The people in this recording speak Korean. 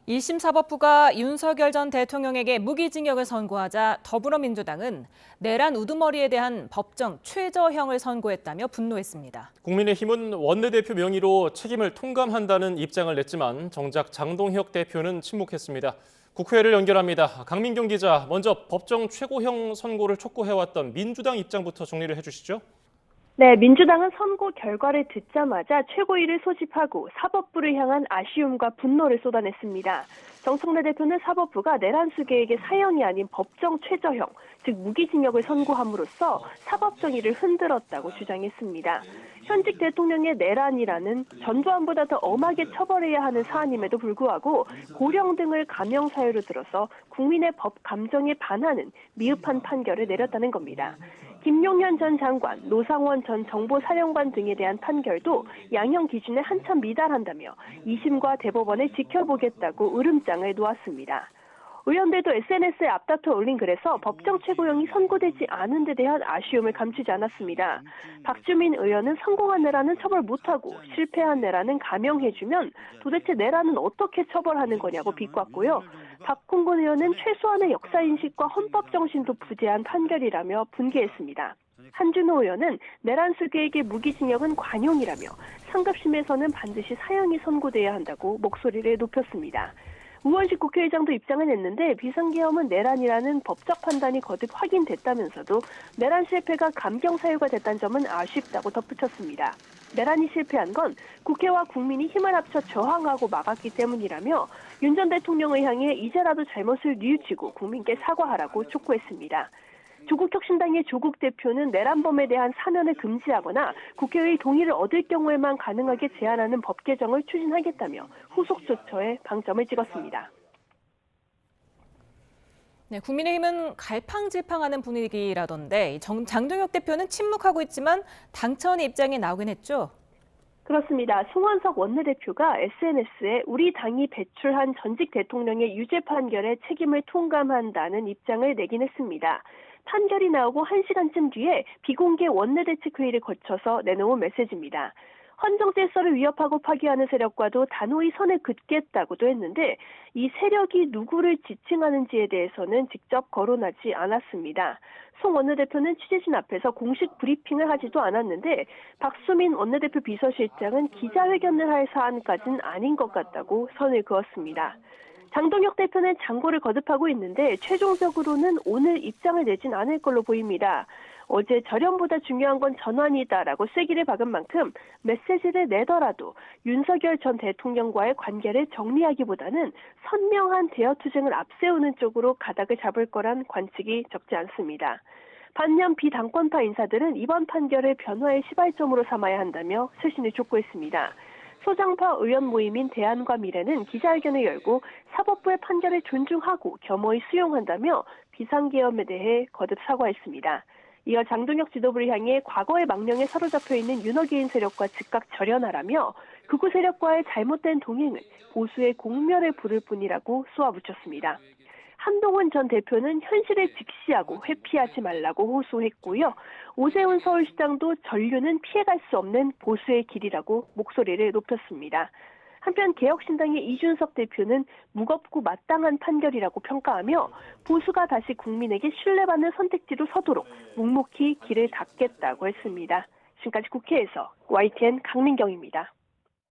1심 사법부가 윤석열 전 대통령에게 무기징역을 선고하자 더불어민주당은 내란 우두머리에 대한 법정 최저형을 선고했다며 분노했습니다. 국민의힘은 원내대표 명의로 책임을 통감한다는 입장을 냈지만 정작 장동혁 대표는 침묵했습니다. 국회를 연결합니다. 강민경 기자, 먼저 법정 최고형 선고를 촉구해왔던 민주당 입장부터 정리를 해주시죠. 네, 민주당은 선고 결과를 듣자마자 최고위를 소집하고 사법부를 향한 아쉬움과 분노를 쏟아냈습니다. 정청래 대표는 사법부가 내란 수계에게 사형이 아닌 법정 최저형, 즉 무기징역을 선고함으로써 사법 정의를 흔들었다고 주장했습니다. 현직 대통령의 내란이라는 전두환보다 더 엄하게 처벌해야 하는 사안임에도 불구하고 고령 등을 감형 사유로 들어서 국민의 법 감정에 반하는 미흡한 판결을 내렸다는 겁니다. 김용현 전 장관, 노상원 전 정보사령관 등에 대한 판결도 양형 기준에 한참 미달한다며 2심과 대법원을 지켜보겠다고 으름장을 놓았습니다. 의원들도 SNS에 앞다퉈 올린 글에서 법정 최고형이 선고되지 않은 데 대한 아쉬움을 감추지 않았습니다. 박주민 의원은 성공한 내란은 처벌 못하고 실패한 내란은 감형해주면 도대체 내란은 어떻게 처벌하는 거냐고 비꼬았고요. 박홍근 의원은 최소한의 역사인식과 헌법 정신도 부재한 판결이라며 분개했습니다. 한준호 의원은 내란 수괴에게 무기징역은 관용이라며 상급심에서는 반드시 사형이 선고돼야 한다고 목소리를 높였습니다. 우원식 국회의장도 입장을 냈는데 비상계엄은 내란이라는 법적 판단이 거듭 확인됐다면서도 내란 실패가 감경 사유가 됐다는 점은 아쉽다고 덧붙였습니다. 내란이 실패한 건 국회와 국민이 힘을 합쳐 저항하고 막았기 때문이라며 윤 전 대통령을 향해 이제라도 잘못을 뉘우치고 국민께 사과하라고 촉구했습니다. 조국혁신당의 조국 대표는 내란범에 대한 사면을 금지하거나 국회의 동의를 얻을 경우에만 가능하게 제한하는 법 개정을 추진하겠다며 후속 조처에 방점을 찍었습니다. 네, 국민의힘은 갈팡질팡하는 분위기라던데 장동혁 대표는 침묵하고 있지만 당 차원의 입장이 나오긴 했죠. 그렇습니다. 송원석 원내대표가 SNS에 우리 당이 배출한 전직 대통령의 유죄 판결에 책임을 통감한다는 입장을 내긴 했습니다. 판결이 나오고 1시간쯤 뒤에 비공개 원내대책회의를 거쳐서 내놓은 메시지입니다. 헌정질서를 위협하고 파괴하는 세력과도 단호히 선을 긋겠다고도 했는데 이 세력이 누구를 지칭하는지에 대해서는 직접 거론하지 않았습니다. 송 원내대표는 취재진 앞에서 공식 브리핑을 하지도 않았는데 박수민 원내대표 비서실장은 기자회견을 할 사안까지는 아닌 것 같다고 선을 그었습니다. 장동혁 대표는 장고를 거듭하고 있는데 최종적으로는 오늘 입장을 내진 않을 걸로 보입니다. 어제 절연보다 중요한 건 전환이다라고 쐐기를 박은 만큼 메시지를 내더라도 윤석열 전 대통령과의 관계를 정리하기보다는 선명한 대여투쟁을 앞세우는 쪽으로 가닥을 잡을 거란 관측이 적지 않습니다. 반면 비당권파 인사들은 이번 판결을 변화의 시발점으로 삼아야 한다며 쇄신을 촉구했습니다. 소장파 의원 모임인 대안과 미래는 기자회견을 열고 사법부의 판결을 존중하고 겸허히 수용한다며 비상계엄에 대해 거듭 사과했습니다. 이어 장동혁 지도부를 향해 과거의 망령에 사로잡혀 있는 윤호개인 세력과 즉각 절연하라며 극우 세력과의 잘못된 동행은 보수의 공멸을 부를 뿐이라고 쏘아붙였습니다. 한동훈 전 대표는 현실을 직시하고 회피하지 말라고 호소했고요. 오세훈 서울시장도 전류는 피해갈 수 없는 보수의 길이라고 목소리를 높였습니다. 한편 개혁신당의 이준석 대표는 무겁고 마땅한 판결이라고 평가하며 보수가 다시 국민에게 신뢰받는 선택지로 서도록 묵묵히 길을 닫겠다고 했습니다. 지금까지 국회에서 YTN 강민경입니다.